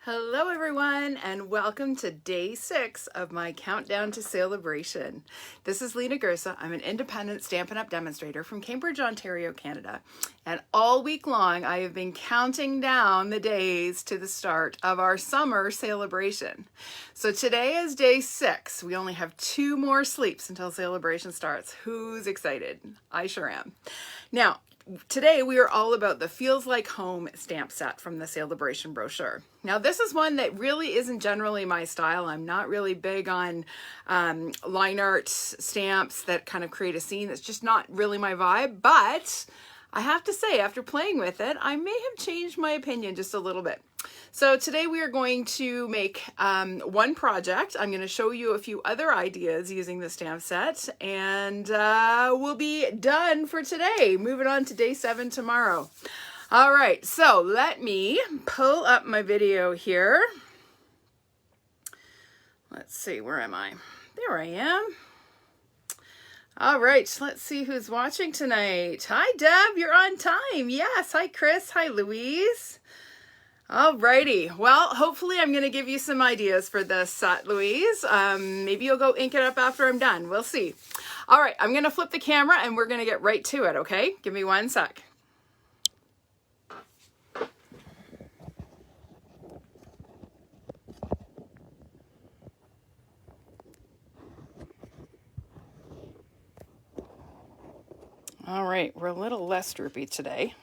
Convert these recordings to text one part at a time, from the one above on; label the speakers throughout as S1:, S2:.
S1: Hello everyone and welcome to day 6 of my countdown to Saleabration. This is Lena Gersa. I'm an independent Stampin' Up! Demonstrator from Cambridge, Ontario, Canada. And all week long I have been counting down the days to the start of our summer Saleabration. So today is day 6. We only have 2 more sleeps until Saleabration starts. Who's excited? I sure am. Now, today we are all about the Feels Like Home stamp set from the Saleabration brochure. Now this is one that really isn't generally my style. I'm not really big on line art stamps that kind of create a scene. That's just not really my vibe, but I have to say after playing with it, I may have changed my opinion just a little bit. So today we are going to make one project. I'm going to show you a few other ideas using the stamp set, and we'll be done for today. Moving on to day 7 tomorrow. All right, so let me pull up my video here. Let's see, where am I? There I am. All right, let's see who's watching tonight. Hi, Deb, you're on time. Yes, hi, Chris. Hi, Louise. Alrighty, well, hopefully I'm going to give you some ideas for this set, Louise. Maybe you'll go ink it up after I'm done. We'll see. All right, I'm going to flip the camera and we're going to get right to it, okay? Give me 1 sec. All right, we're a little less droopy today.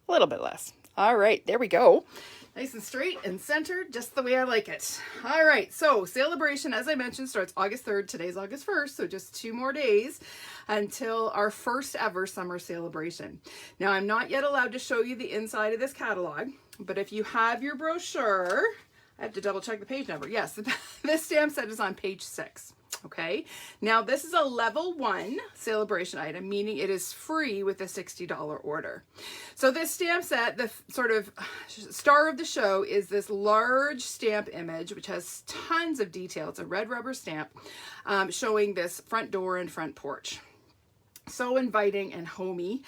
S1: A little bit less. All right, there we go. Nice and straight and centered, just the way I like it. All right, so Saleabration, as I mentioned, starts August 3rd. Today's August 1st, so just 2 more days until our first ever summer Saleabration. Now, I'm not yet allowed to show you the inside of this catalog, but if you have your brochure, I have to double check the page number. Yes, this stamp set is on page 6. Okay, now this is a level 1 Saleabration item, meaning it is free with a $60 order. So this stamp set, the sort of star of the show is this large stamp image, which has tons of detail. It's a red rubber stamp showing this front door and front porch. So inviting and homey.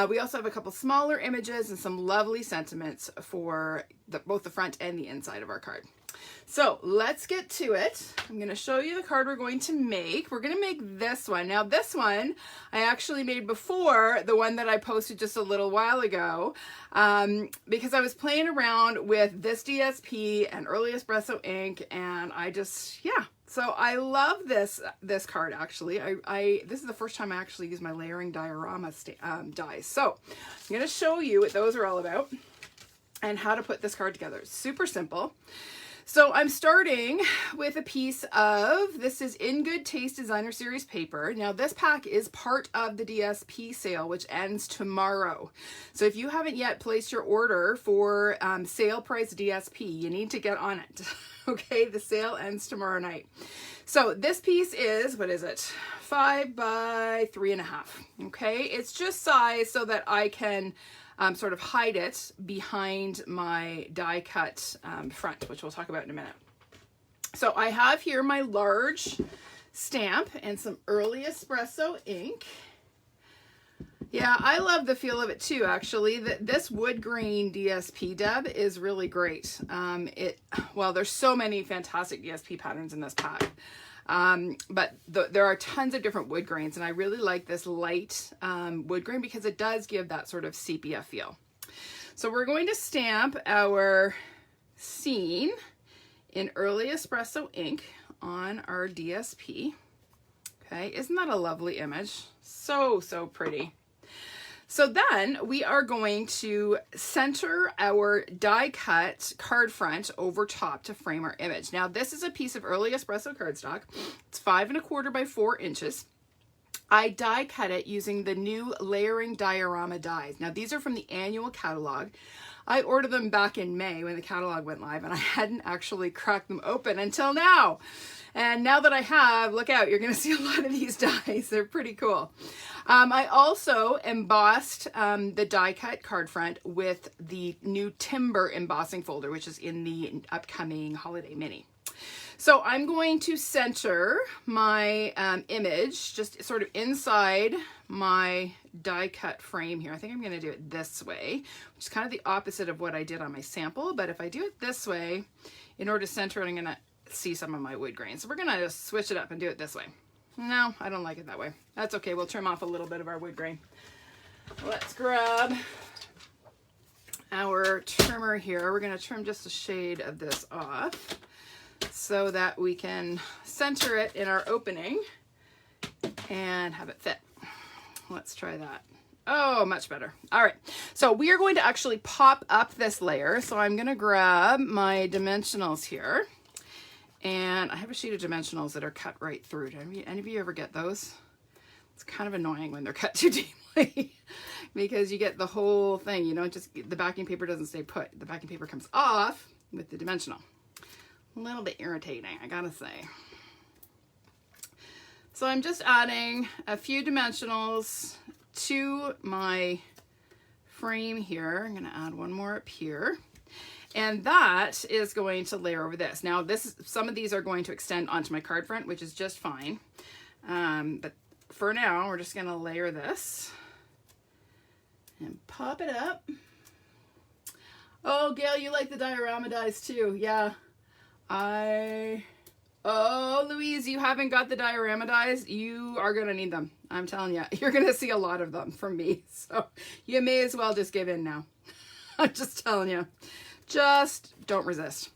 S1: We also have a couple smaller images and some lovely sentiments for both the front and the inside of our card. So let's get to it. I'm going to show you the card we're going to make. We're going to make this one. Now this one I actually made before the one that I posted just a little while ago because I was playing around with this DSP and early Espresso ink, and I just, yeah. So I love this card actually. This is the first time I actually use my layering diorama dies. So I'm going to show you what those are all about and how to put this card together. It's super simple. So I'm starting with a piece of, this is In Good Taste Designer Series paper. Now this pack is part of the DSP sale, which ends tomorrow. So if you haven't yet placed your order for sale price DSP, you need to get on it. Okay, the sale ends tomorrow night. So this piece is, what is it? 5 by 3.5. Okay, it's just size so that I can sort of hide it behind my die cut front, which we'll talk about in a minute. So I have here my large stamp and some early Espresso ink. Yeah, I love the feel of it too, actually. This wood grain DSP, Deb, is really great. Well, there's so many fantastic DSP patterns in this pack. But there are tons of different wood grains, and I really like this light wood grain because it does give that sort of sepia feel. So we're going to stamp our scene in early Espresso ink on our DSP. Okay, isn't that a lovely image? So, so pretty. So then we are going to center our die cut card front over top to frame our image. Now this is a piece of early Espresso cardstock. It's 5 1/4 by 4 inches. I die cut it using the new layering diorama dies. Now these are from the annual catalog. I ordered them back in May when the catalog went live, and I hadn't actually cracked them open until now. And now that I have, look out, you're going to see a lot of these dies. They're pretty cool. I also embossed the die cut card front with the new timber embossing folder, which is in the upcoming holiday mini. So I'm going to center my image just sort of inside my die cut frame here. I think I'm going to do it this way, which is kind of the opposite of what I did on my sample. But if I do it this way, in order to center it, I'm going to see some of my wood grain. So we're going to just switch it up and do it this way. No, I don't like it that way. That's okay. We'll trim off a little bit of our wood grain. Let's grab our trimmer here. We're going to trim just a shade of this off so that we can center it in our opening and have it fit. Let's try that. Oh, much better. All right. So we are going to actually pop up this layer. So I'm going to grab my dimensionals here. And I have a sheet of dimensionals that are cut right through. Do any of you ever get those? It's kind of annoying when they're cut too deeply because you get the whole thing, you know, just the backing paper doesn't stay put. The backing paper comes off with the dimensional. A little bit irritating, I gotta say. So I'm just adding a few dimensionals to my frame here. I'm gonna add one more up here. And that is going to layer over this. Now some of these are going to extend onto my card front, which is just fine. But for now, we're just gonna layer this and pop it up. Oh, Gail, you like the diorama dies too. Yeah, oh, Louise, you haven't got the diorama dies. You are gonna need them. I'm telling you, you're gonna see a lot of them from me. So you may as well just give in now. I'm just telling you. Just don't resist.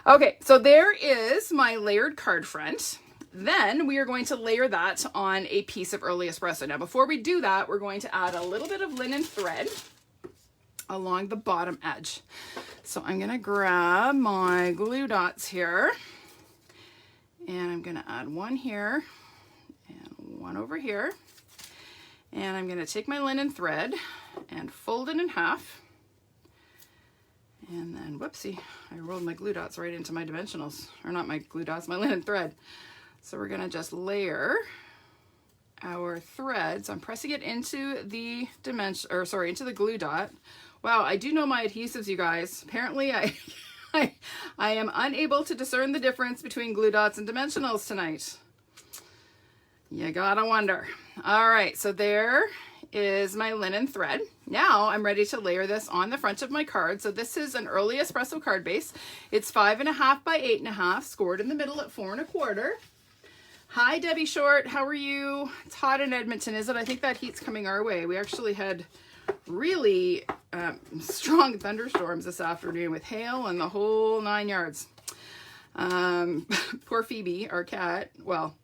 S1: Okay, so there is my layered card front. Then we are going to layer that on a piece of early espresso. Now, before we do that, we're going to add a little bit of linen thread along the bottom edge. So I'm going to grab my glue dots here, and I'm going to add one here and one over here. And I'm going to take my linen thread and fold it in half. And then, whoopsie, I rolled my glue dots right into my dimensionals. Or not my glue dots, my linen thread. So we're gonna just layer our threads. I'm pressing it into the into the glue dot. Wow, I do know my adhesives, you guys. Apparently I am unable to discern the difference between glue dots and dimensionals tonight. You gotta wonder. All right, so there is my linen thread. Now I'm ready to layer this on the front of my card. So this is an early espresso card base. It's 5.5 by 8.5, scored in the middle at 4 1/4. Hi, Debbie Short. How are you? It's hot in Edmonton, is it? I think that heat's coming our way. We actually had really strong thunderstorms this afternoon with hail and the whole 9 yards. Poor Phoebe, our cat. Well,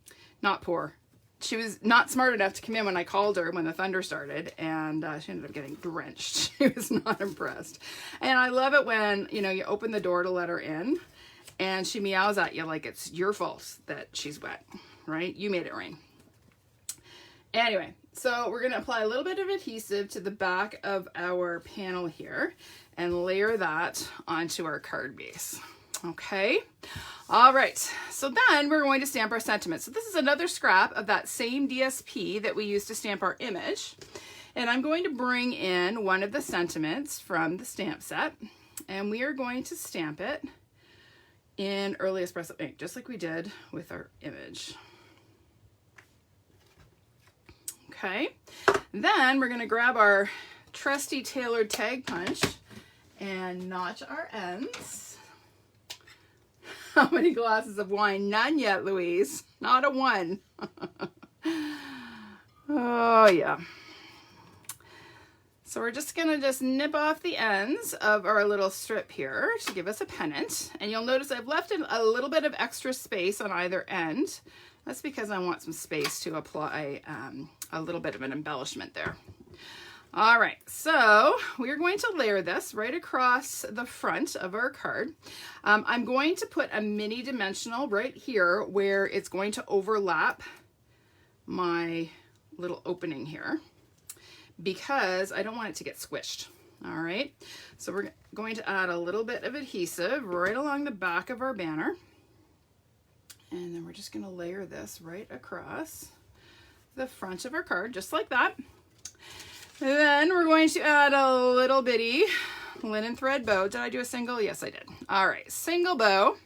S1: not poor. She was not smart enough to come in when I called her when the thunder started, and she ended up getting drenched. She was not impressed. And I love it when, you know, you open the door to let her in, and she meows at you like it's your fault that she's wet, right? You made it rain. Anyway, so we're going to apply a little bit of adhesive to the back of our panel here and layer that onto our card base. Okay. All right. So then we're going to stamp our sentiments. So this is another scrap of that same DSP that we used to stamp our image. And I'm going to bring in one of the sentiments from the stamp set, and we are going to stamp it in early espresso ink, just like we did with our image. Okay. Then we're going to grab our trusty tailored tag punch and notch our ends. How many glasses of wine? None yet, Louise. Not a one. Oh, yeah. So we're just going to nip off the ends of our little strip here to give us a pennant. And you'll notice I've left a little bit of extra space on either end. That's because I want some space to apply a little bit of an embellishment there. All right, so we're going to layer this right across the front of our card. I'm going to put a mini dimensional right here where it's going to overlap my little opening here because I don't want it to get squished. All right, so we're going to add a little bit of adhesive right along the back of our banner. And then we're just going to layer this right across the front of our card, just like that. Then we're going to add a little bitty linen thread bow. Did I do a single? Yes, I did. All right, single bow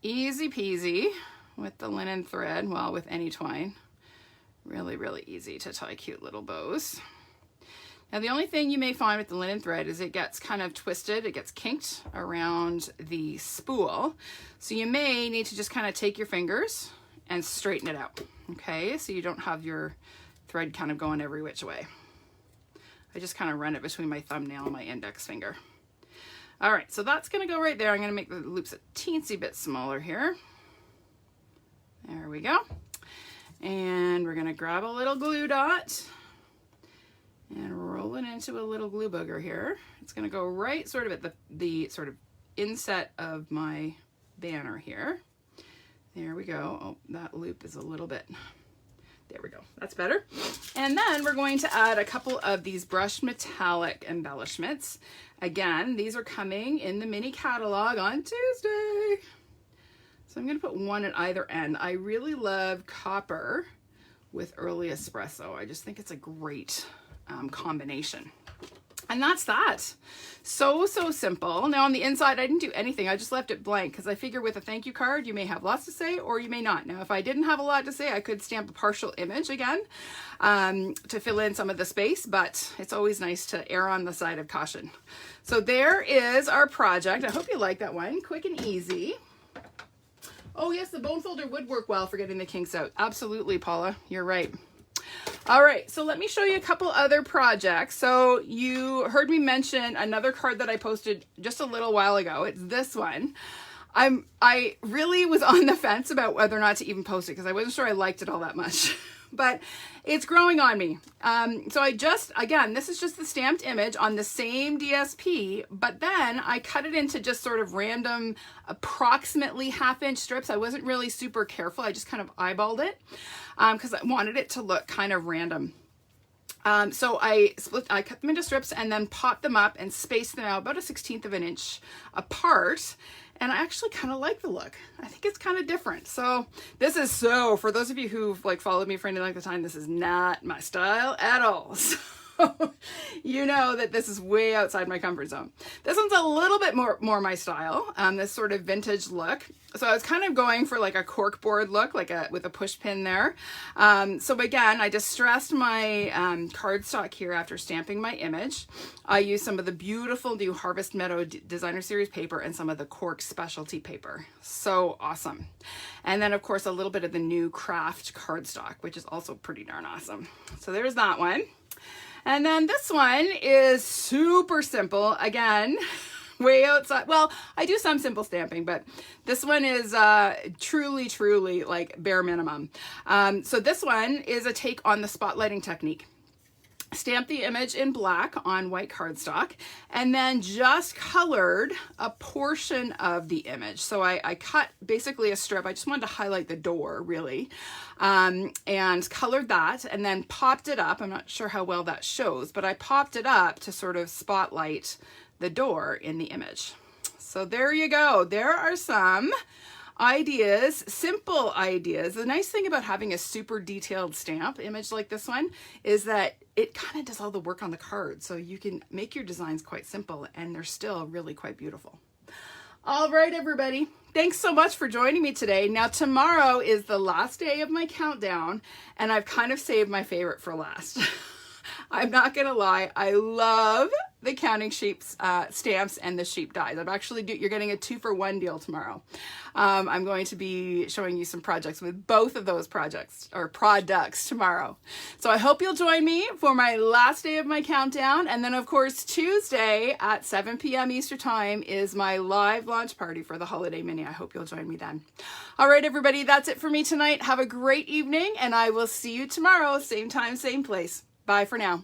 S1: easy peasy with the linen thread, well, with any twine. Really, really easy to tie cute little bows. Now the only thing you may find with the linen thread is it gets kind of twisted, it gets kinked around the spool. So you may need to just kind of take your fingers and straighten it out, okay? So you don't have your thread kind of going every which way. I just kind of run it between my thumbnail and my index finger. All right, so that's gonna go right there. I'm gonna make the loops a teensy bit smaller here. There we go. And we're gonna grab a little glue dot and roll it into a little glue booger here. It's gonna go right sort of at the sort of inset of my banner here. There we go. Oh, that loop is a little bit, there we go. That's better. And then we're going to add a couple of these brushed metallic embellishments. Again, these are coming in the mini catalog on Tuesday. So I'm gonna put one at either end. I really love copper with early espresso. I just think it's a great combination. And that's that. So simple. Now on the inside, I didn't do anything. I just left it blank because I figure with a thank you card, you may have lots to say or you may not. Now, if I didn't have a lot to say, I could stamp a partial image again to fill in some of the space, but it's always nice to err on the side of caution. So there is our project. I hope you like that one. Quick and easy. Oh yes, the bone folder would work well for getting the kinks out. Absolutely, Paula, you're right. All right, so let me show you a couple other projects. So you heard me mention another card that I posted just a little while ago. It's this one. I really was on the fence about whether or not to even post it because I wasn't sure I liked it all that much. But it's growing on me. So I just, again, this is just the stamped image on the same DSP, but then I cut it into just sort of random, approximately half-inch strips. I wasn't really super careful. I just kind of eyeballed it because I wanted it to look kind of random. So I cut them into strips and then popped them up and spaced them out about 1/16 of an inch apart. And I actually kind of like the look. I think it's kind of different. So this is for those of you who've like followed me for any length of time, this is not my style at all. So you know that this is way outside my comfort zone. This one's a little bit more my style, this sort of vintage look. So I was kind of going for like a corkboard look, like with a push pin there. So again, I distressed my cardstock here after stamping my image. I used some of the beautiful new Harvest Meadow Designer Series paper and some of the cork specialty paper. So awesome. And then of course a little bit of the new craft cardstock, which is also pretty darn awesome. So there's that one. And then this one is super simple. Again, way outside. Well, I do some simple stamping, but this one is truly like bare minimum. So this one is a take on the spotlighting technique. Stamped the image in black on white cardstock and then just colored a portion of the image. So I cut basically a strip. I just wanted to highlight the door really, and colored that and then popped it up. I'm not sure how well that shows, but I popped it up to sort of spotlight the door in the image. So there you go. There are some ideas, simple ideas. The nice thing about having a super detailed stamp image like this one is that it kind of does all the work on the card. So you can make your designs quite simple and they're still really quite beautiful. All right, everybody. Thanks so much for joining me today. Now, tomorrow is the last day of my countdown and I've kind of saved my favorite for last. I'm not gonna lie, I love the counting sheeps stamps and the sheep dies. I'm actually you're getting a 2-for-1 deal tomorrow. I'm going to be showing you some projects with both of those projects or products tomorrow. So I hope you'll join me for my last day of my countdown. And then of course, Tuesday at 7 p.m. Eastern time is my live launch party for the Holiday Mini. I hope you'll join me then. All right, everybody, that's it for me tonight. Have a great evening and I will see you tomorrow, same time, same place. Bye for now.